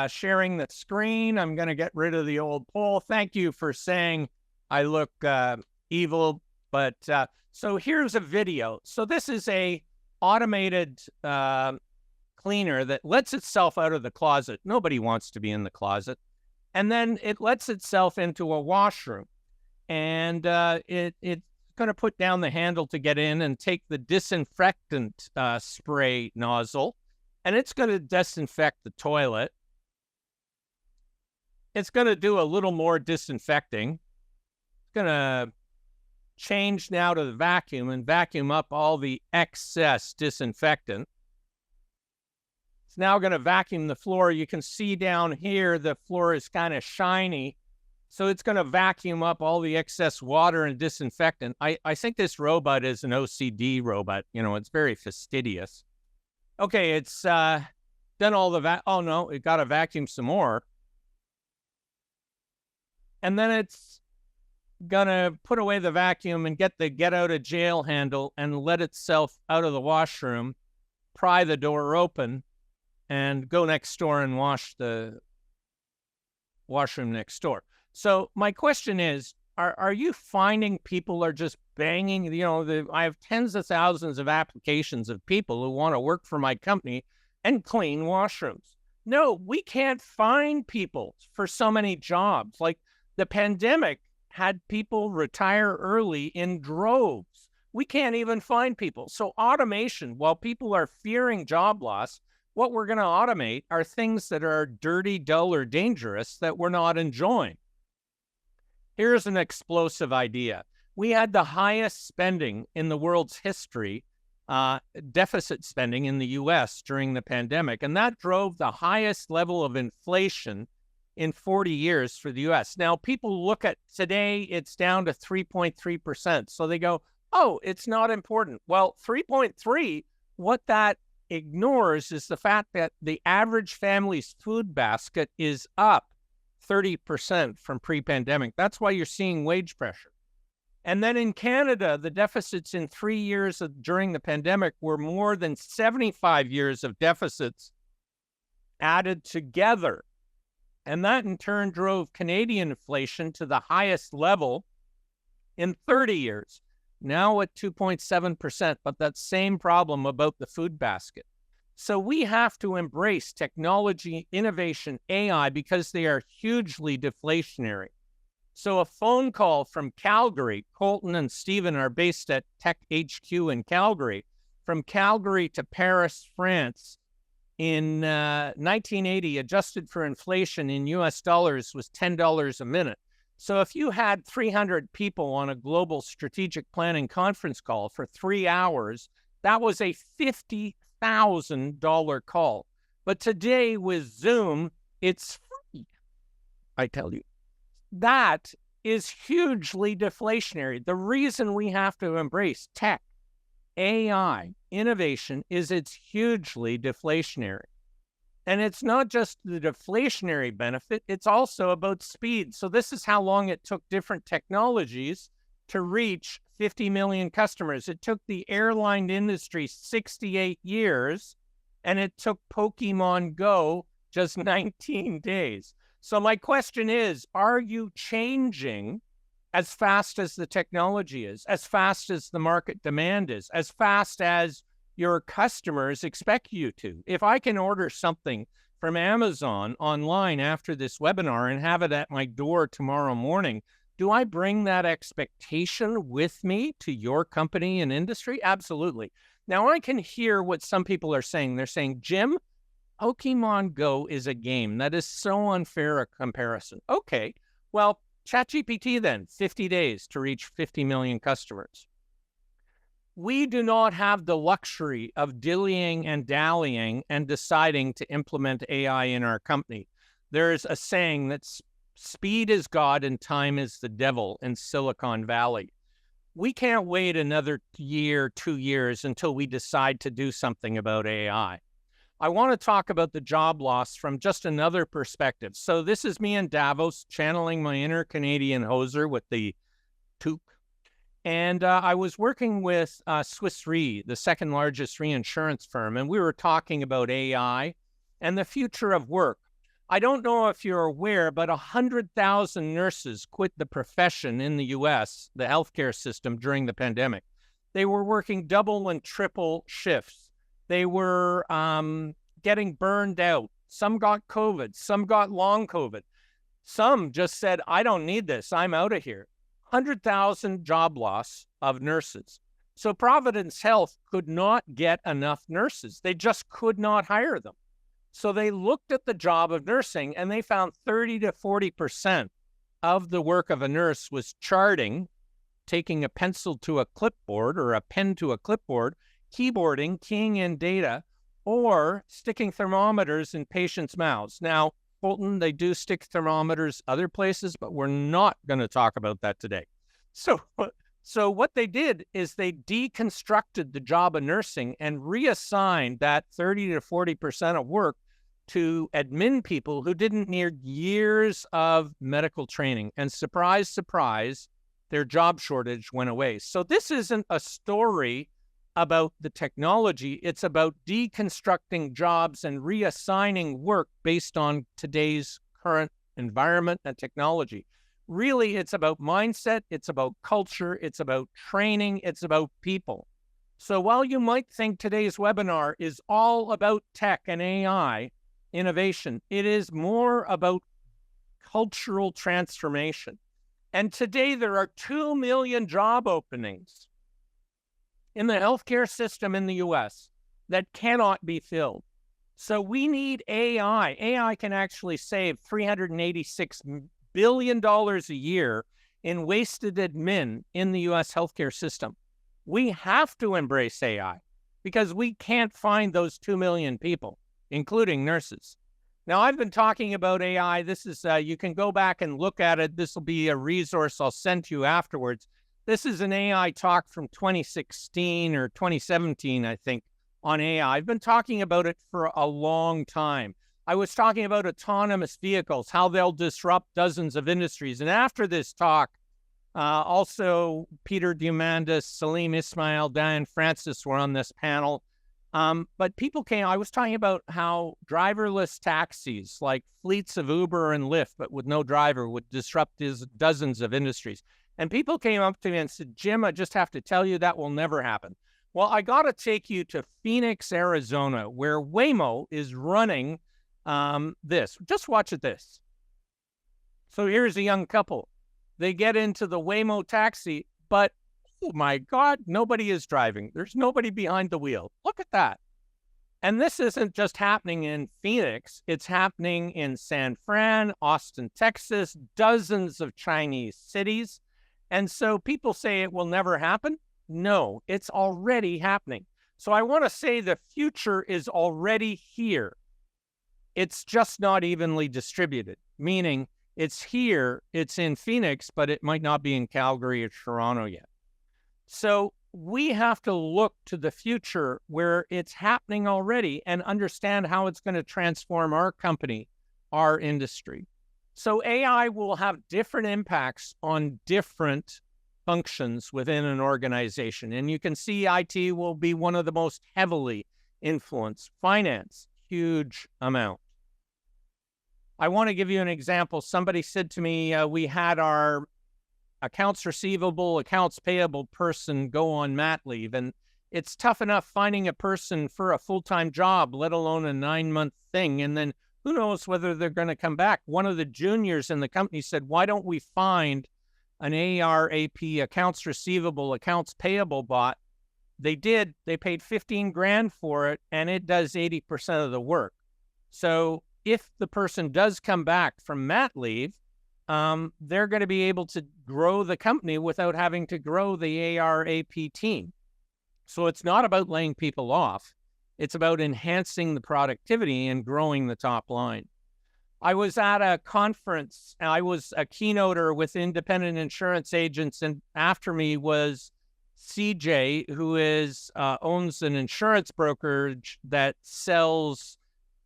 sharing the screen. I'm going to get rid of the old poll. Thank you for saying I look evil, but so here's a video. So this is a automated cleaner that lets itself out of the closet. Nobody wants to be in the closet. And then it lets itself into a washroom. And it's going to put down the handle to get in and take the disinfectant spray nozzle. And it's going to disinfect the toilet. It's going to do a little more disinfecting. It's going to change now to the vacuum and vacuum up all the excess disinfectant. It's now going to vacuum the floor. You can see down here the floor is kind of shiny. So it's going to vacuum up all the excess water and disinfectant. I think this robot is an OCD robot. It's very fastidious. Okay, it's done all the oh no, it got to vacuum some more. And then it's gonna put away the vacuum and get the get out of jail handle and let itself out of the washroom, pry the door open, and go next door and wash the washroom next door. So my question is, are you finding people are just banging, I have tens of thousands of applications of people who want to work for my company and clean washrooms. No, we can't find people for so many jobs. Like the pandemic had people retire early in droves. We can't even find people. So automation, while people are fearing job loss, what we're going to automate are things that are dirty, dull, or dangerous that we're not enjoying. Here's an explosive idea. We had the highest spending in the world's history, deficit spending in the US during the pandemic, and that drove the highest level of inflation in 40 years for the US. Now, people look at today, it's down to 3.3%. So they go, oh, it's not important. Well, 3.3, what that ignores is the fact that the average family's food basket is up 30% from pre-pandemic. That's why you're seeing wage pressure. And then in Canada, the deficits in 3 years during the pandemic were more than 75 years of deficits added together. And that in turn drove Canadian inflation to the highest level in 30 years, now at 2.7%, but that same problem about the food basket. So we have to embrace technology, innovation, AI, because they are hugely deflationary. So a phone call from Calgary, Colton and Stephen are based at Tech HQ in Calgary, from Calgary to Paris, France, in 1980, adjusted for inflation in US dollars, was $10 a minute. So if you had 300 people on a global strategic planning conference call for 3 hours, that was a $50,000 call. But today with Zoom, it's free, I tell you. That is hugely deflationary. The reason we have to embrace tech, AI, innovation is it's hugely deflationary. And it's not just the deflationary benefit, it's also about speed. So this is how long it took different technologies to reach 50 million customers. It took the airline industry 68 years, and it took Pokemon Go just 19 days. So my question is, are you changing as fast as the technology is, as fast as the market demand is, as fast as your customers expect you to? If I can order something from Amazon online after this webinar and have it at my door tomorrow morning, do I bring that expectation with me to your company and industry? Absolutely. Now, I can hear what some people are saying. They're saying, Jim, Pokemon Go is a game. That is so unfair a comparison. Okay, well, ChatGPT then, 50 days to reach 50 million customers. We do not have the luxury of dillying and dallying and deciding to implement AI in our company. There's a saying that speed is God and time is the devil in Silicon Valley. We can't wait another year, 2 years until we decide to do something about AI. I want to talk about the job loss from just another perspective. So this is me in Davos channeling my inner Canadian hoser with the toque. And I was working with Swiss Re, the second largest reinsurance firm, and we were talking about AI and the future of work. I don't know if you're aware, but 100,000 nurses quit the profession in the US, the healthcare system, during the pandemic. They were working double and triple shifts. They were getting burned out. Some got COVID. Some got long COVID. Some just said, I don't need this. I'm out of here. 100,000 job loss of nurses. So Providence Health could not get enough nurses. They just could not hire them. So they looked at the job of nursing and they found 30 to 40% of the work of a nurse was charting, taking a pencil to a clipboard or a pen to a clipboard, keyboarding, keying in data, or sticking thermometers in patients' mouths. Now, Colton, they do stick thermometers other places, but we're not going to talk about that today. So what they did is they deconstructed the job of nursing and reassigned that 30 to 40% of work to admin people who didn't need years of medical training. And surprise, surprise, their job shortage went away. So this isn't a story about the technology. It's about deconstructing jobs and reassigning work based on today's current environment, and technology. Really, it's about mindset, it's about culture, it's about training, it's about people. So while you might think today's webinar is all about tech and AI innovation, it is more about cultural transformation. And today there are 2 million job openings in the healthcare system in the US that cannot be filled. So we need AI. AI can actually save $386 billion a year in wasted admin in the US healthcare system. We have to embrace AI because we can't find those 2 million people, including nurses. Now, I've been talking about AI. This is, you can go back and look at it. This will be a resource I'll send to you afterwards. This is an AI talk from 2016 or 2017, I think, on AI. I've been talking about it for a long time. I was talking about autonomous vehicles, how they'll disrupt dozens of industries. And after this talk, also Peter Diamandis, Salim Ismail, Diane Francis were on this panel. But people came, I was talking about how driverless taxis, like fleets of Uber and Lyft, but with no driver, would disrupt dozens of industries. And people came up to me and said, Jim, I just have to tell you that will never happen. Well, I got to take you to Phoenix, Arizona, where Waymo is running this. Just watch this. So here's a young couple. They get into the Waymo taxi, but oh my God, nobody is driving. There's nobody behind the wheel. Look at that. And this isn't just happening in Phoenix. It's happening in San Fran, Austin, Texas, dozens of Chinese cities. And so people say it will never happen. No, it's already happening. So I want to say the future is already here. It's just not evenly distributed, meaning it's here, it's in Phoenix, but it might not be in Calgary or Toronto yet. So we have to look to the future where it's happening already and understand how it's going to transform our company, our industry. So AI will have different impacts on different functions within an organization. And you can see IT will be one of the most heavily influenced. Finance, huge amount. I want to give you an example. Somebody said to me, we had our accounts receivable, accounts payable person go on mat leave. And it's tough enough finding a person for a full-time job, let alone a 9-month thing. And then who knows whether they're going to come back. One of the juniors in the company said, why don't we find an AR/AP, accounts receivable, accounts payable bot? They did. They paid 15 grand for it, and it does 80% of the work. So if the person does come back from mat leave, they're going to be able to grow the company without having to grow the AR/AP team. So it's not about laying people off. It's about enhancing the productivity and growing the top line. I was at a conference. I was a keynoter with independent insurance agents, and after me was CJ, who owns an insurance brokerage that sells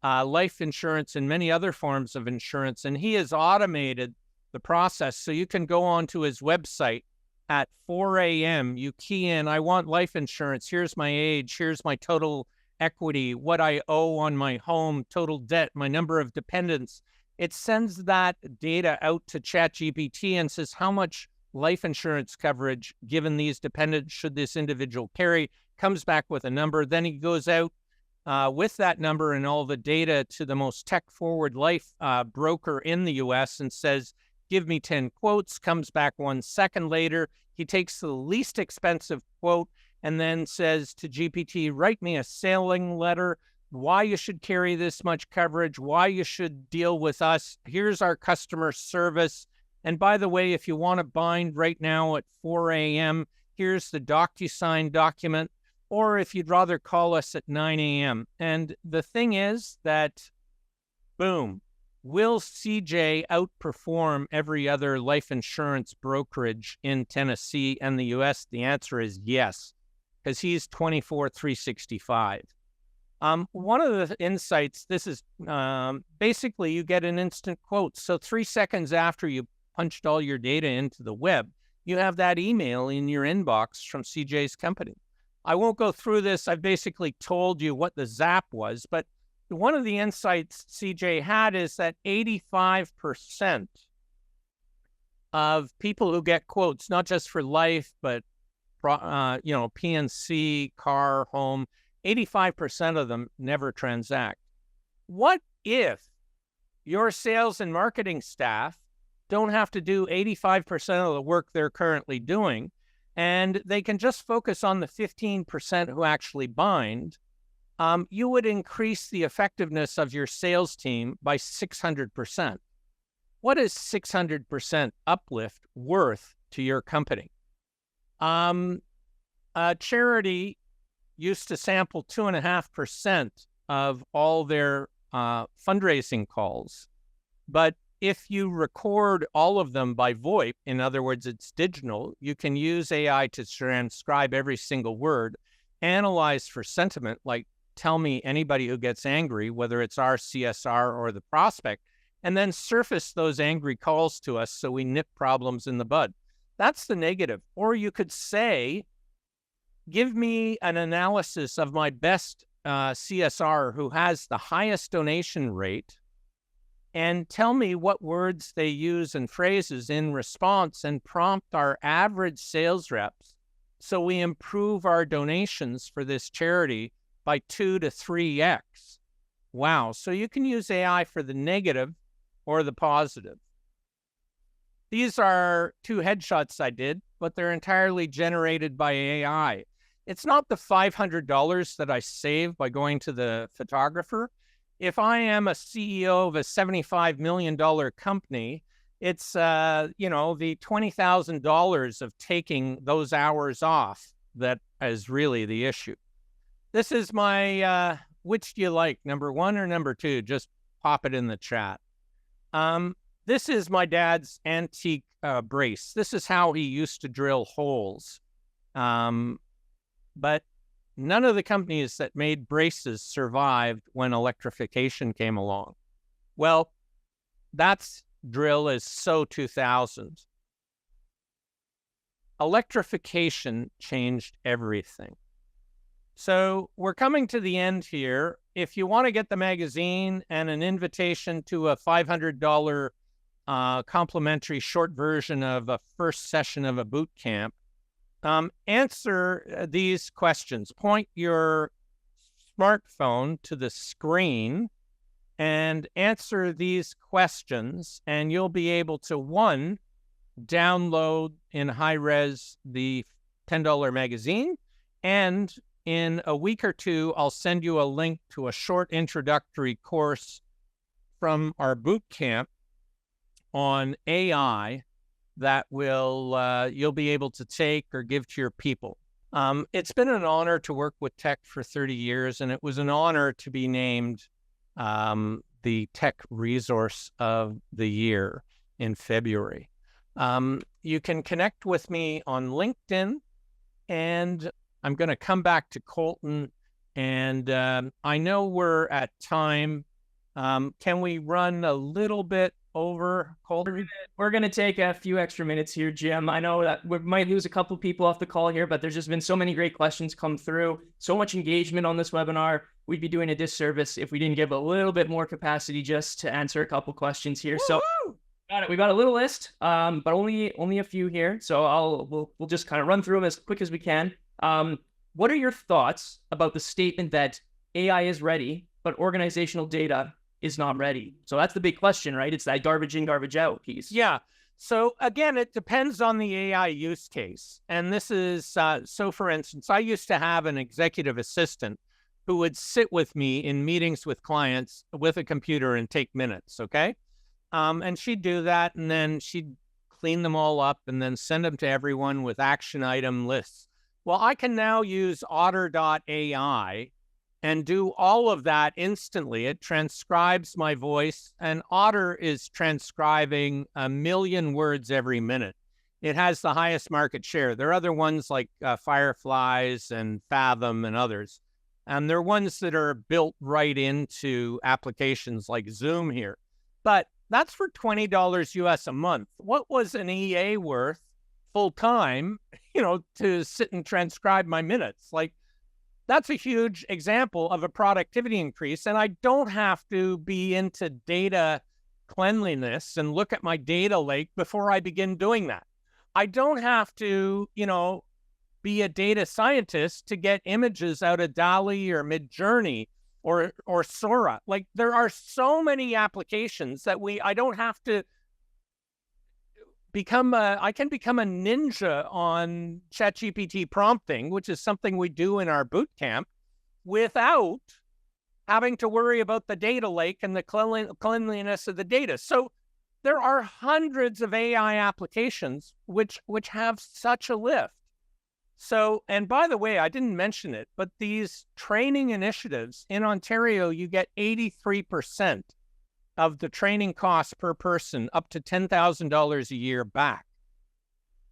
life insurance and many other forms of insurance, and he has automated the process. So you can go onto his website at 4 a.m. You key in, I want life insurance. Here's my age. Here's my total equity, what I owe on my home, total debt, my number of dependents. It sends that data out to ChatGPT and says how much life insurance coverage, given these dependents, should this individual carry, comes back with a number. Then he goes out with that number and all the data to the most tech-forward life broker in the US and says, give me 10 quotes, comes back 1 second later. He takes the least expensive quote and then says to GPT, write me a selling letter, why you should carry this much coverage, why you should deal with us. Here's our customer service. And by the way, if you want to bind right now at 4 a.m., here's the DocuSign document. Or if you'd rather call us at 9 a.m. And the thing is that, boom, will CJ outperform every other life insurance brokerage in Tennessee and the US? The answer is yes, because he's 24/365. One of the insights, this is basically you get an instant quote. So 3 seconds after you punched all your data into the web, you have that email in your inbox from CJ's company. I won't go through this. I've basically told you what the Zap was, but one of the insights CJ had is that 85% of people who get quotes, not just for life, but PNC, car, home, 85% of them never transact. What if your sales and marketing staff don't have to do 85% of the work they're currently doing, and they can just focus on the 15% who actually bind? You would increase the effectiveness of your sales team by 600%. What is 600% uplift worth to your company? A charity used to sample 2.5% of all their fundraising calls. But if you record all of them by VoIP, in other words, it's digital, you can use AI to transcribe every single word, analyze for sentiment, like tell me anybody who gets angry, whether it's our CSR or the prospect, and then surface those angry calls to us so we nip problems in the bud. That's the negative. Or you could say, give me an analysis of my best CSR who has the highest donation rate, and tell me what words they use and phrases in response, and prompt our average sales reps so we improve our donations for this charity by 2 to 3x. Wow. So you can use AI for the negative or the positive. These are 2 headshots I did, but they're entirely generated by AI. It's not the $500 that I save by going to the photographer. If I am a CEO of a $75 million company, it's the $20,000 of taking those hours off that is really the issue. This is my, which do you like, number 1 or number 2? Just pop it in the chat. This is my dad's antique brace. This is how he used to drill holes. But none of the companies that made braces survived when electrification came along. Well, that's drill is so 2000. Electrification changed everything. So we're coming to the end here. If you want to get the magazine and an invitation to a $500 complimentary short version of a first session of a boot camp, answer these questions. Point your smartphone to the screen and answer these questions, and you'll be able to, 1, download in high res the $10 magazine, and in a week or 2, I'll send you a link to a short introductory course from our boot camp on AI that will you'll be able to take or give to your people. It's been an honor to work with tech for 30 years, and it was an honor to be named the Tech Resource of the Year in February. You can connect with me on LinkedIn, and I'm going to come back to Colton, and I know we're at time. Can we run a little bit over, Colton? We're going to take a few extra minutes here, Jim. I know that we might lose a couple people off the call here, but there's just been so many great questions come through, so much engagement on this webinar. We'd be doing a disservice if we didn't give a little bit more capacity just to answer a couple questions here. Woo-hoo! So we've got a little list, but only a few here. So we'll just kind of run through them as quick as we can. What are your thoughts about the statement that AI is ready, but organizational data is not ready? So that's the big question, right? It's that garbage in, garbage out piece. Yeah. So again, it depends on the AI use case. And this is, so for instance, I used to have an executive assistant who would sit with me in meetings with clients with a computer and take minutes, okay? And she'd do that, and then she'd clean them all up and then send them to everyone with action item lists. Well, I can now use Otter.ai and do all of that instantly. It transcribes my voice, and Otter is transcribing 1 million words every minute. It has the highest market share. There are other ones like Fireflies and Fathom and others. And they're ones that are built right into applications like Zoom here. But that's for $20 US a month. What was an EA worth full time, to sit and transcribe my minutes? Like, that's a huge example of a productivity increase. And I don't have to be into data cleanliness and look at my data lake before I begin doing that. I don't have to, be a data scientist to get images out of DALL-E or Midjourney or Sora. Like, there are so many applications that I don't have to I can become a ninja on ChatGPT prompting, which is something we do in our boot camp, without having to worry about the data lake and the cleanliness of the data. So there are hundreds of AI applications which have such a lift. So, and by the way, I didn't mention it, but these training initiatives in Ontario, you get 83% of the training costs per person, up to $10,000 a year back.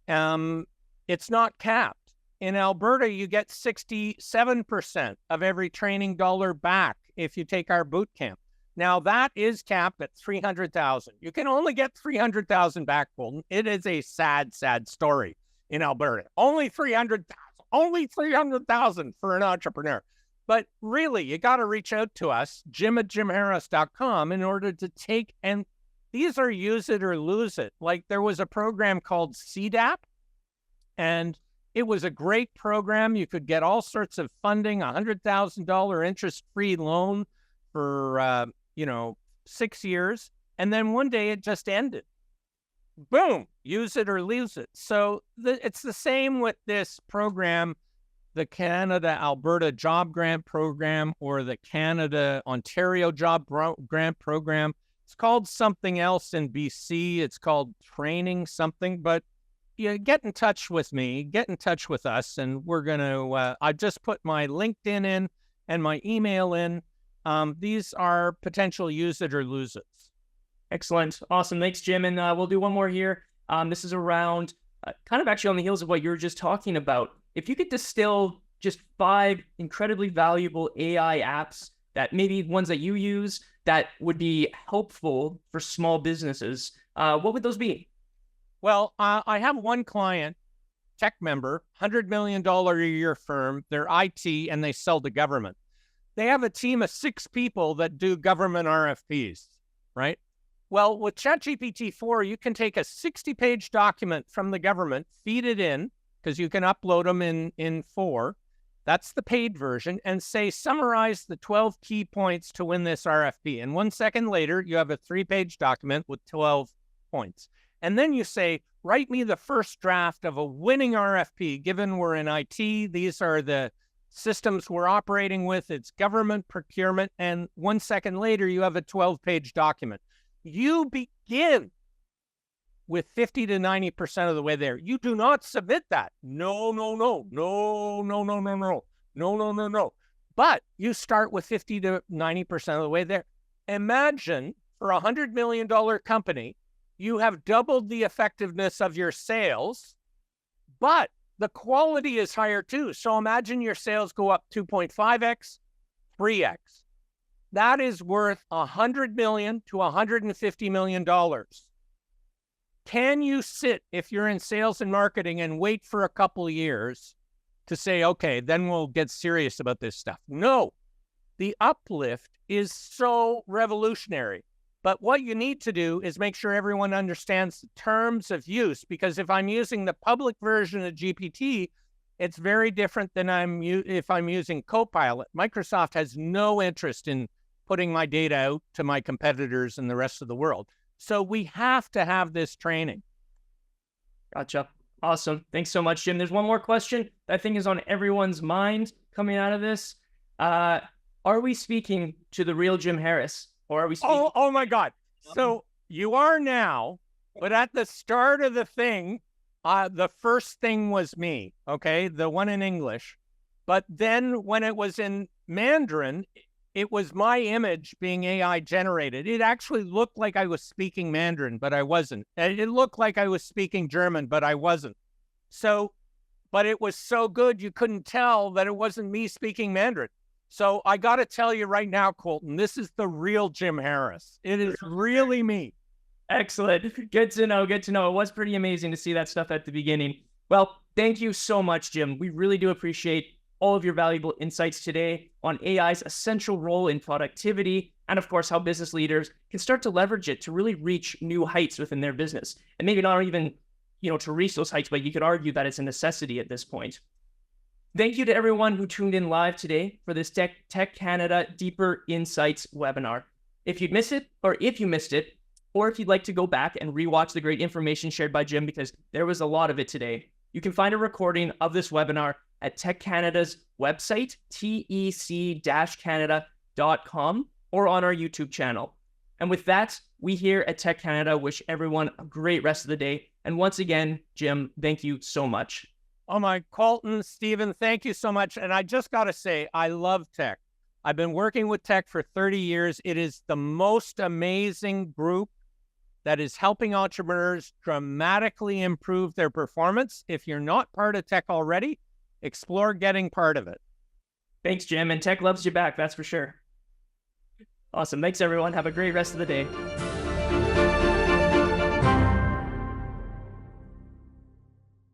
It's not capped. In Alberta, you get 67% of every training dollar back if you take our boot camp. Now, that is capped at $300,000. You can only get $300,000 back, Colton. It is a sad, sad story in Alberta. Only $300,000 for an entrepreneur. But really, you got to reach out to us, jim@jimharris.com, in order to take, and these are use it or lose it. Like, there was a program called CDAP, and it was a great program. You could get all sorts of funding, $100,000 interest-free loan for, 6 years. And then one day it just ended. Boom, use it or lose it. So it's the same with this program, the Canada-Alberta Job Grant Program or the Canada-Ontario Job Grant Program. It's called something else in BC. It's called training something, but get in touch with me, get in touch with us, and we're going to, I just put my LinkedIn in and my email in. These are potential use it or lose it. Excellent. Awesome. Thanks, Jim. And we'll do one more here. This is around kind of actually on the heels of what you were just talking about. If you could distill just 5 incredibly valuable AI apps that maybe ones that you use that would be helpful for small businesses, what would those be? Well, I have one client, tech member, $100 million a year firm. They're IT and they sell to government. They have a team of 6 people that do government RFPs, right? Well, with ChatGPT-4, you can take a 60-page document from the government, feed it in, because you can upload them in 4. That's the paid version, and say, summarize the 12 key points to win this RFP. And 1 second later, you have a 3-page document with 12 points. And then you say, write me the first draft of a winning RFP, given we're in IT. These are the systems we're operating with. It's government procurement. And 1 second later, you have a 12-page document. You begin with 50 to 90% of the way there. You do not submit that. No. But you start with 50 to 90% of the way there. Imagine for a $100 million company, you have doubled the effectiveness of your sales, but the quality is higher too. So imagine your sales go up 2.5x, 3x. That is worth $100 million to $150 million. Can you sit, if you're in sales and marketing, and wait for a couple of years to say, okay, then we'll get serious about this stuff? No, the uplift is so revolutionary. But what you need to do is make sure everyone understands the terms of use, because if I'm using the public version of GPT, it's very different than if I'm using Copilot. Microsoft has no interest in putting my data out to my competitors and the rest of the world. So we have to have this training. Gotcha. Awesome. Thanks so much, Jim. There's one more question that I think is on everyone's mind coming out of this. Are we speaking to the real Jim Harris? Or are we speaking? Oh my God. So you are now, but at the start of the thing, the first thing was me, okay? The one in English. But then when it was in Mandarin, it was my image being AI generated. It actually looked like I was speaking Mandarin, but I wasn't. It looked like I was speaking German, but I wasn't. So, but it was so good, you couldn't tell that it wasn't me speaking Mandarin. So I got to tell you right now, Colton, this is the real Jim Harris. It is really me. Excellent. Good to know. Good to know. It was pretty amazing to see that stuff at the beginning. Well, thank you so much, Jim. We really do appreciate all of your valuable insights today on AI's essential role in productivity, and of course, how business leaders can start to leverage it to really reach new heights within their business. And maybe not even, to reach those heights, but you could argue that it's a necessity at this point. Thank you to everyone who tuned in live today for this Tech Canada Deeper Insights webinar. If you missed it, or if you'd like to go back and rewatch the great information shared by Jim, because there was a lot of it today, you can find a recording of this webinar at Tech Canada's website, tec-canada.com, or on our YouTube channel. And with that, we here at Tech Canada wish everyone a great rest of the day. And once again, Jim, thank you so much. Oh my, Colton, Stephen, thank you so much. And I just got to say, I love tech. I've been working with tech for 30 years. It is the most amazing group that is helping entrepreneurs dramatically improve their performance. If you're not part of tech already, explore getting part of it. Thanks, Jim. And tech loves you back, that's for sure. Awesome. Thanks, everyone. Have a great rest of the day.